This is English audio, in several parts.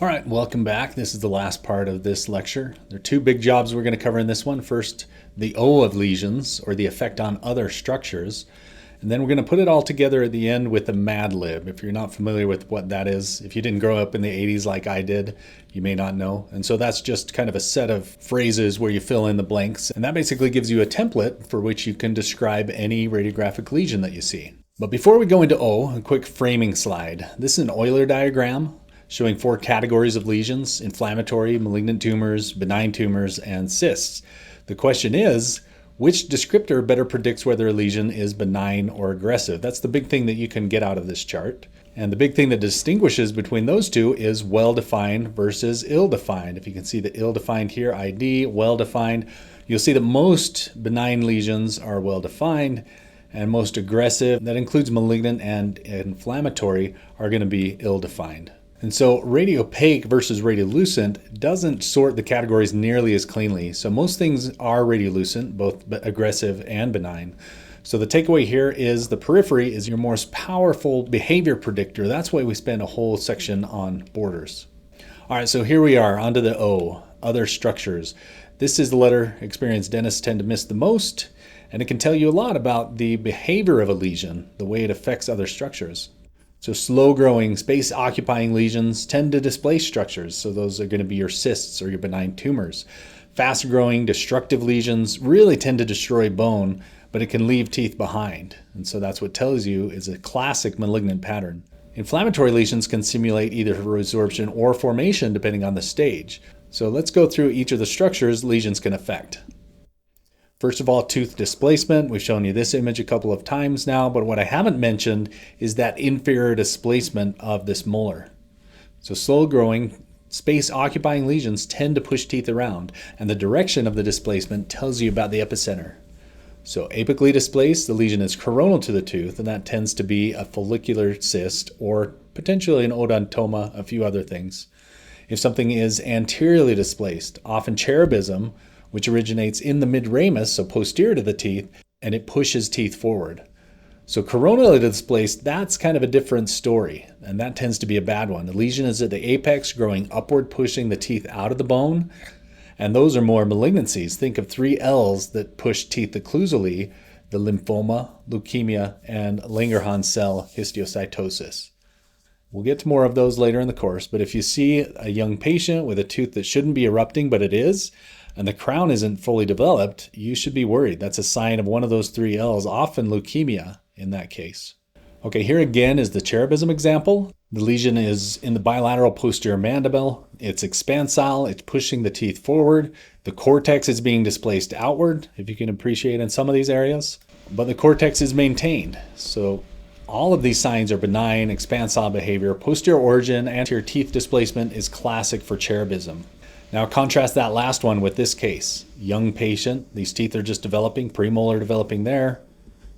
All right, welcome back. This is the last part of this lecture. There are two big jobs we're going to cover in this one. First, the O of lesions, or the effect on other structures. And then we're going to put it all together at the end with the Mad Lib. If you're not familiar with what that is, if you didn't grow up in the 80s like I did, you may not know. And so that's just kind of a set of phrases where you fill in the blanks. And that basically gives you a template for which you can describe any radiographic lesion that you see. But before we go into O, a quick framing slide. This is an Euler diagram showing 4 categories of lesions: inflammatory, malignant tumors, benign tumors, and cysts. The question is, which descriptor better predicts whether a lesion is benign or aggressive? That's the big thing that you can get out of this chart. And the big thing that distinguishes between those two is well-defined versus ill-defined. If you can see the ill-defined here, ID, well-defined, you'll see that most benign lesions are well-defined, and most aggressive, that includes malignant and inflammatory, are going to be ill-defined. And so radiopaque versus radiolucent doesn't sort the categories nearly as cleanly. So most things are radiolucent, both aggressive and benign. So the takeaway here is the periphery is your most powerful behavior predictor. That's why we spend a whole section on borders. All right, so here we are, onto the O, other structures. This is the letter experienced dentists tend to miss the most, and it can tell you a lot about the behavior of a lesion, the way it affects other structures. So slow-growing, space-occupying lesions tend to displace structures. So those are going to be your cysts or your benign tumors. Fast-growing, destructive lesions really tend to destroy bone, but it can leave teeth behind. And so that's what tells you is a classic malignant pattern. Inflammatory lesions can simulate either resorption or formation depending on the stage. So let's go through each of the structures lesions can affect. First of all, tooth displacement. We've shown you this image a couple of times now, but what I haven't mentioned is that inferior displacement of this molar. So slow-growing, space-occupying lesions tend to push teeth around, and the direction of the displacement tells you about the epicenter. So apically displaced, the lesion is coronal to the tooth, and that tends to be a follicular cyst or potentially an odontoma, a few other things. If something is anteriorly displaced, often cherubism, which originates in the mid-ramus, so posterior to the teeth, and it pushes teeth forward. So coronally displaced, that's kind of a different story, and that tends to be a bad one. The lesion is at the apex, growing upward, pushing the teeth out of the bone, and those are more malignancies. Think of 3 L's that push teeth occlusally: the lymphoma, leukemia, and Langerhans cell histiocytosis. We'll get to more of those later in the course, but if you see a young patient with a tooth that shouldn't be erupting, but it is, and the crown isn't fully developed, you should be worried. That's a sign of one of those 3 L's, often leukemia in that case. Okay, here again is the cherubism example. The lesion is in the bilateral posterior mandible. It's expansile, it's pushing the teeth forward. The cortex is being displaced outward, if you can appreciate in some of these areas. But the cortex is maintained. So all of these signs are benign, expansile behavior. Posterior origin, anterior teeth displacement is classic for cherubism. Now contrast that last one with this case. Young patient, these teeth are just developing, premolar developing there.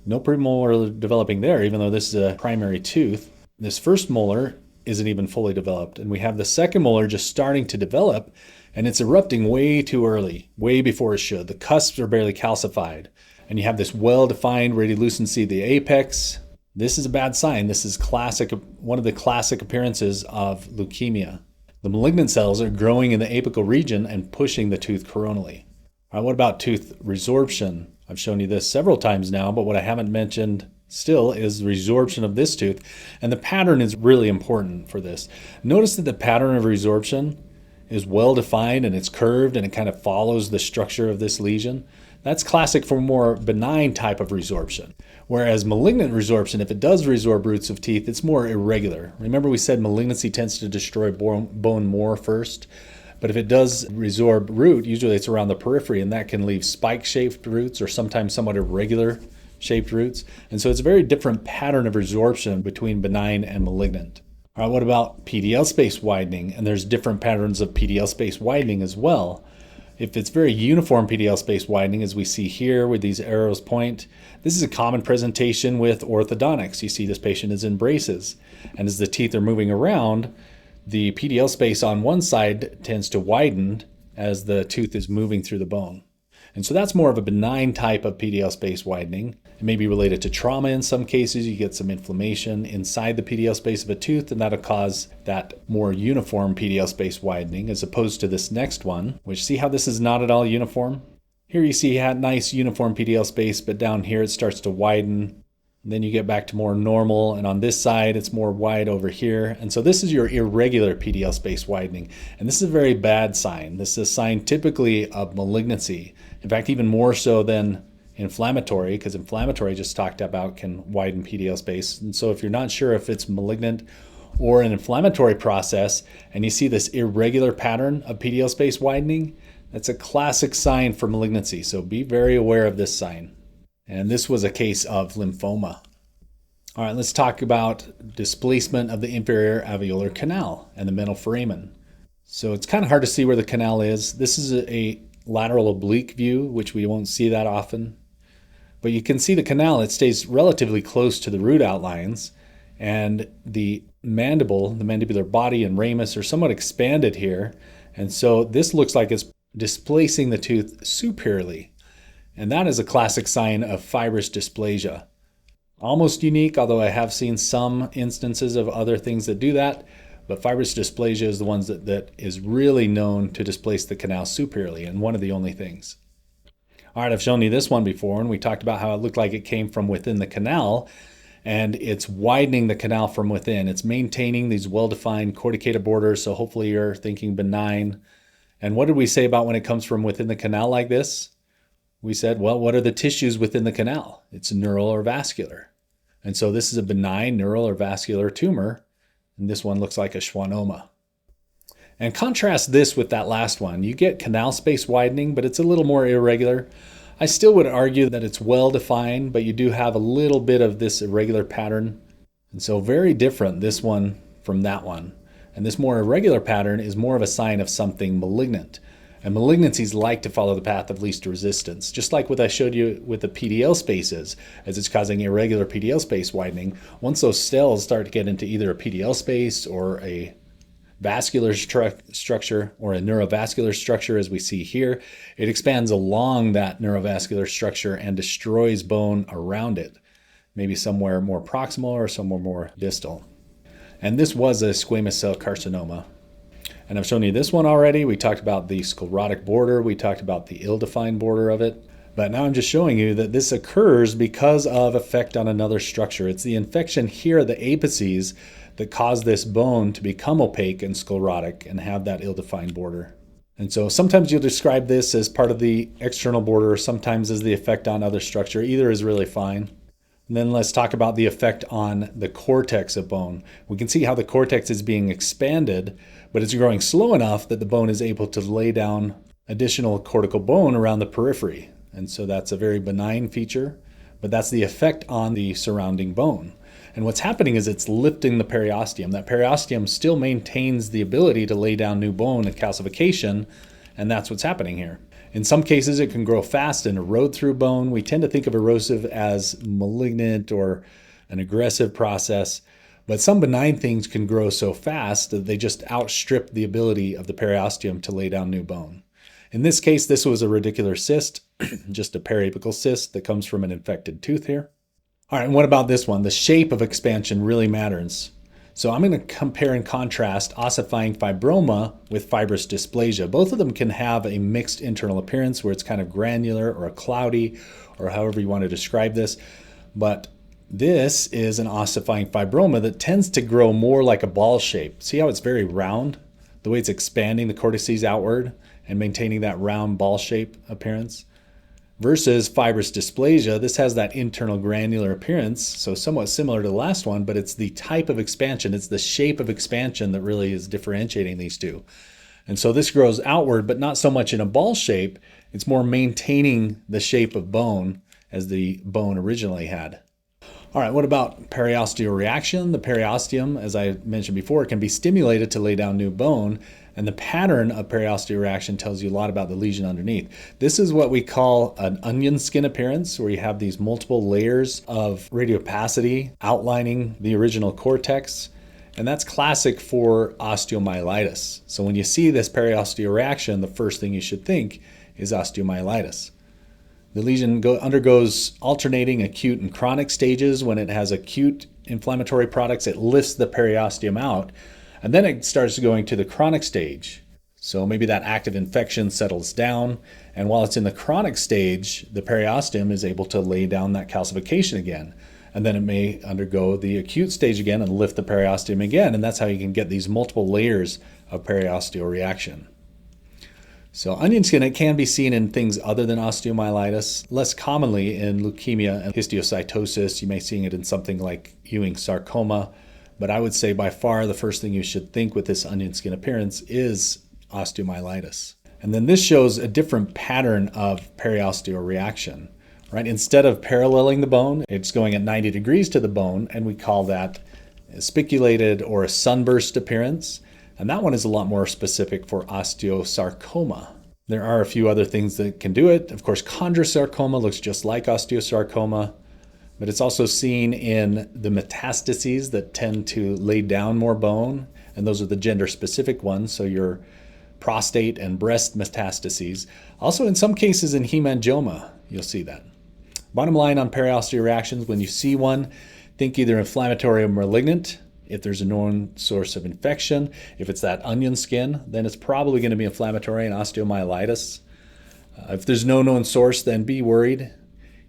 No premolar developing there, even though this is a primary tooth. This first molar isn't even fully developed, and we have the second molar just starting to develop, and it's erupting way too early, way before it should. The cusps are barely calcified, and you have this well-defined radiolucency of the apex. This is a bad sign. This is classic, one of the classic appearances of leukemia. The malignant cells are growing in the apical region and pushing the tooth coronally. All right, what about tooth resorption? I've shown you this several times now, but what I haven't mentioned still is resorption of this tooth, and the pattern is really important for this. Notice that the pattern of resorption is well defined and it's curved and it kind of follows the structure of this lesion. That's classic for more benign type of resorption. Whereas malignant resorption, if it does resorb roots of teeth, it's more irregular. Remember we said malignancy tends to destroy bone more first, but if it does resorb root, usually it's around the periphery, and that can leave spike-shaped roots or sometimes somewhat irregular shaped roots. And so it's a very different pattern of resorption between benign and malignant. All right, what about PDL space widening? And there's different patterns of PDL space widening as well. If it's very uniform PDL space widening, as we see here with these arrows point, this is a common presentation with orthodontics. You see this patient is in braces, and as the teeth are moving around, the PDL space on one side tends to widen as the tooth is moving through the bone. And so that's more of a benign type of PDL space widening. It may be related to trauma in some cases. You get some inflammation inside the PDL space of a tooth, and that'll cause that more uniform PDL space widening, as opposed to this next one, which, see how this is not at all uniform? Here you see a nice uniform PDL space, but down here it starts to widen. Then you get back to more normal, and on this side it's more wide over here. And so this is your irregular PDL space widening. And this is a very bad sign. This is a sign typically of malignancy. In fact, even more so than inflammatory, because inflammatory, just talked about, can widen PDL space. And so if you're not sure if it's malignant or an inflammatory process, and you see this irregular pattern of PDL space widening, that's a classic sign for malignancy. So be very aware of this sign. And this was a case of lymphoma. All right, let's talk about displacement of the inferior alveolar canal and the mental foramen. So it's kind of hard to see where the canal is. This is a lateral oblique view, which we won't see that often. But you can see the canal, it stays relatively close to the root outlines. And the mandible, the mandibular body and ramus are somewhat expanded here. And so this looks like it's displacing the tooth superiorly. And that is a classic sign of fibrous dysplasia. Almost unique, although I have seen some instances of other things that do that. But fibrous dysplasia is the ones that is really known to displace the canal superiorly, and one of the only things. All right, I've shown you this one before, and we talked about how it looked like it came from within the canal, and it's widening the canal from within. It's maintaining these well-defined corticated borders, so hopefully you're thinking benign. And what did we say about when it comes from within the canal like this? We said, well, what are the tissues within the canal? It's neural or vascular. And so this is a benign neural or vascular tumor, and this one looks like a schwannoma. And contrast this with that last one. You get canal space widening, but it's a little more irregular. I still would argue that it's well defined, but you do have a little bit of this irregular pattern. And so very different, this one from that one. And this more irregular pattern is more of a sign of something malignant. And malignancies like to follow the path of least resistance, just like what I showed you with the PDL spaces, as it's causing irregular PDL space widening. Once those cells start to get into either a PDL space or a vascular structure or a neurovascular structure, as we see here, it expands along that neurovascular structure and destroys bone around it, maybe somewhere more proximal or somewhere more distal. And this was a squamous cell carcinoma. And I've shown you this one already. We talked about the sclerotic border. We talked about the ill-defined border of it. But now I'm just showing you that this occurs because of effect on another structure. It's the infection here at the apices that cause this bone to become opaque and sclerotic and have that ill-defined border. And so sometimes you'll describe this as part of the external border, sometimes as the effect on other structure. Either is really fine. And then let's talk about the effect on the cortex of bone. We can see how the cortex is being expanded, but it's growing slow enough that the bone is able to lay down additional cortical bone around the periphery. And so that's a very benign feature, but that's the effect on the surrounding bone. And what's happening is it's lifting the periosteum. That periosteum still maintains the ability to lay down new bone at calcification, and that's what's happening here. In some cases, it can grow fast and erode through bone. We tend to think of erosive as malignant or an aggressive process, but some benign things can grow so fast that they just outstrip the ability of the periosteum to lay down new bone. In this case, this was a radicular cyst, just a periapical cyst that comes from an infected tooth here. All right, and what about this one? The shape of expansion really matters. So I'm going to compare and contrast ossifying fibroma with fibrous dysplasia. Both of them can have a mixed internal appearance where it's kind of granular or cloudy or however you want to describe this. But this is an ossifying fibroma that tends to grow more like a ball shape. See how it's very round? The way it's expanding the cortices outward and maintaining that round ball shape appearance. Versus fibrous dysplasia, this has that internal granular appearance, so somewhat similar to the last one, but it's the type of expansion, it's the shape of expansion that really is differentiating these two. And so this grows outward, but not so much in a ball shape, it's more maintaining the shape of bone as the bone originally had. All right, what about periosteal reaction? The periosteum, as I mentioned before, can be stimulated to lay down new bone, and the pattern of periosteal reaction tells you a lot about the lesion underneath. This is what we call an onion skin appearance, where you have these multiple layers of radiopacity outlining the original cortex, and that's classic for osteomyelitis. So when you see this periosteal reaction, the first thing you should think is osteomyelitis. The lesion undergoes alternating acute and chronic stages. When it has acute inflammatory products, it lifts the periosteum out, and then it starts going to the chronic stage. So maybe that active infection settles down, and while it's in the chronic stage, the periosteum is able to lay down that calcification again. And then it may undergo the acute stage again and lift the periosteum again, and that's how you can get these multiple layers of periosteal reaction. So onion skin, it can be seen in things other than osteomyelitis, less commonly in leukemia and histiocytosis. You may see it in something like Ewing's sarcoma, but I would say by far the first thing you should think with this onion skin appearance is osteomyelitis. And then this shows a different pattern of periosteal reaction, right? Instead of paralleling the bone, it's going at 90 degrees to the bone, and we call that a spiculated or a sunburst appearance. And that one is a lot more specific for osteosarcoma. There are a few other things that can do it. Of course, chondrosarcoma looks just like osteosarcoma, but it's also seen in the metastases that tend to lay down more bone, and those are the gender-specific ones, so your prostate and breast metastases. Also, in some cases in hemangioma, you'll see that. Bottom line on periosteal reactions, when you see one, think either inflammatory or malignant. If there's a known source of infection, if it's that onion skin, then it's probably going to be inflammatory and osteomyelitis. If there's no known source, then be worried.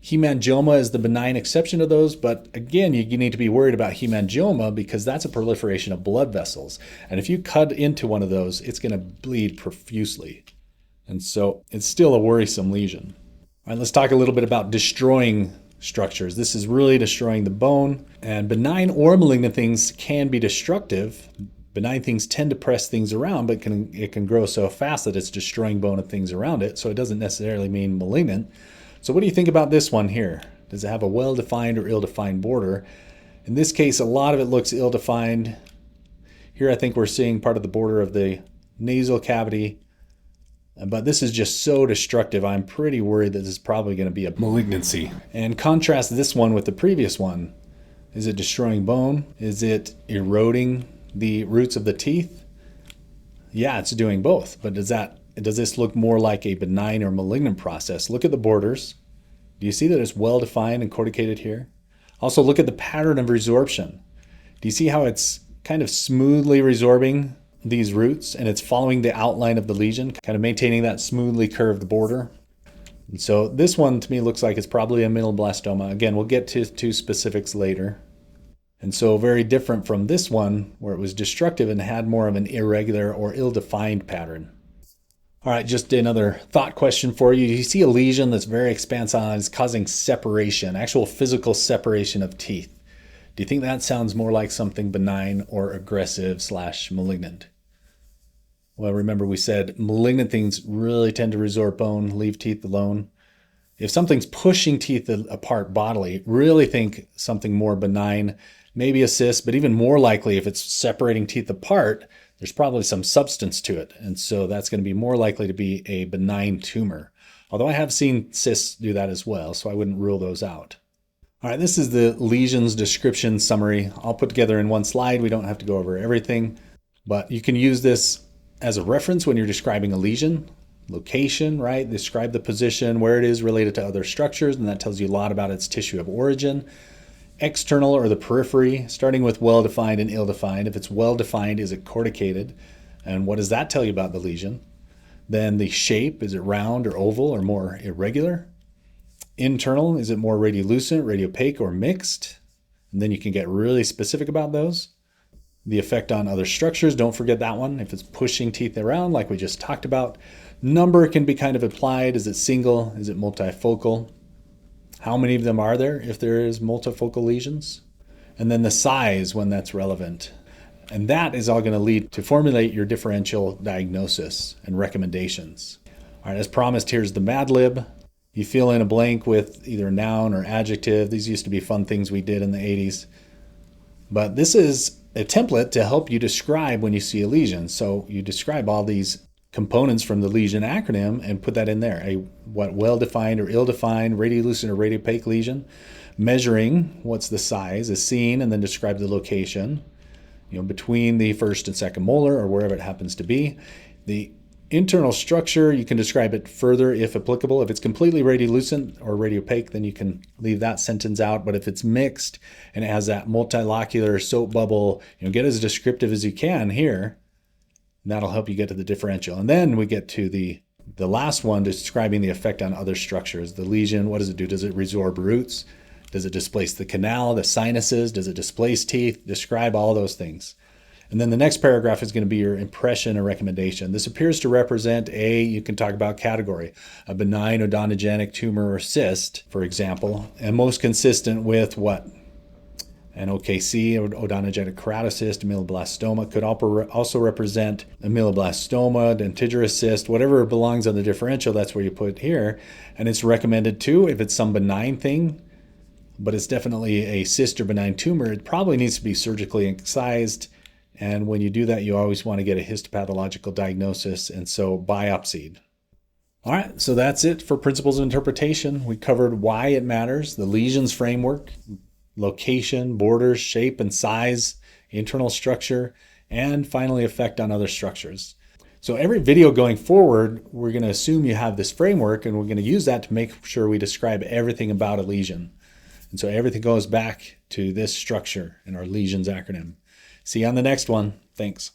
Hemangioma is the benign exception to those, but again, you need to be worried about hemangioma because that's a proliferation of blood vessels. And if you cut into one of those, it's going to bleed profusely. And so it's still a worrisome lesion. All right, let's talk a little bit about destroying structures. This is really destroying the bone, and benign or malignant things can be destructive. Benign things tend to press things around, but it can grow so fast that it's destroying bone and things around it, so it doesn't necessarily mean malignant. So what do you think about this one here? Does it have a well-defined or ill-defined border? In this case, a lot of it looks ill-defined. Here I think we're seeing part of the border of the nasal cavity, but this is just so destructive, I'm pretty worried that this is probably going to be a malignancy. And contrast this one with the previous one. Is it destroying bone? Is it eroding the roots of the teeth? Yeah, it's doing both, but does this look more like a benign or malignant process? Look at the borders. Do you see that it's well defined and corticated here? Also look at the pattern of resorption. Do you see how it's kind of smoothly resorbing these roots, and it's following the outline of the lesion, kind of maintaining that smoothly curved border? And so this one to me looks like it's probably a medulloblastoma. Again, we'll get to specifics later. And so very different from this one where it was destructive and had more of an irregular or ill-defined pattern. All right, just another thought question for you. You see a lesion that's very expansive and it's causing separation, actual physical separation of teeth. Do you think that sounds more like something benign or aggressive / malignant? Well, remember we said malignant things really tend to resorb bone, leave teeth alone. If something's pushing teeth apart bodily, really think something more benign, maybe a cyst, but even more likely if it's separating teeth apart, there's probably some substance to it. And so that's going to be more likely to be a benign tumor. Although I have seen cysts do that as well, so I wouldn't rule those out. All right, this is the lesions description summary. I'll put together in one slide. We don't have to go over everything, but you can use this as a reference when you're describing a lesion. Location, right? Describe the position, where it is related to other structures, and that tells you a lot about its tissue of origin. External or the periphery, starting with well-defined and ill-defined. If it's well-defined, is it corticated? And what does that tell you about the lesion? Then the shape, is it round or oval or more irregular? Internal, is it more radiolucent, radiopaque, or mixed? And then you can get really specific about those. The effect on other structures, don't forget that one. If it's pushing teeth around, like we just talked about. Number can be kind of implied. Is it single? Is it multifocal? How many of them are there if there is multifocal lesions? And then the size when that's relevant. And that is all going to lead to formulate your differential diagnosis and recommendations. All right, as promised, here's the Mad Lib. You fill in a blank with either noun or adjective. These used to be fun things we did in the 80s. But this is a template to help you describe when you see a lesion. So you describe all these components from the lesion acronym and put that in there. What well-defined or ill-defined, radiolucent or radiopaque lesion. Measuring, what's the size, is seen, and then describe the location, between the first and second molar or wherever it happens to be. The Internal structure, you can describe it further if applicable. If it's completely radiolucent or radiopaque, then you can leave that sentence out. But if it's mixed and it has that multilocular soap bubble, get as descriptive as you can here. And that'll help you get to the differential. And then we get to the last one, describing the effect on other structures. The lesion, what does it do? Does it resorb roots? Does it displace the canal, the sinuses? Does it displace teeth? Describe all those things. And then the next paragraph is going to be your impression or recommendation. This appears to represent you can talk about category, a benign odontogenic tumor or cyst, for example, and most consistent with what? An OKC, odontogenic keratocyst, ameloblastoma, could also represent ameloblastoma, dentigerous cyst, whatever belongs on the differential, that's where you put here. And it's recommended too, if it's some benign thing, but it's definitely a cyst or benign tumor, it probably needs to be surgically excised. And when you do that, you always want to get a histopathological diagnosis, and so biopsied. All right, so that's it for principles of interpretation. We covered why it matters, the lesions framework, location, borders, shape and size, internal structure, and finally effect on other structures. So every video going forward, we're going to assume you have this framework, and we're going to use that to make sure we describe everything about a lesion. And so everything goes back to this structure in our lesions acronym. See you on the next one. Thanks.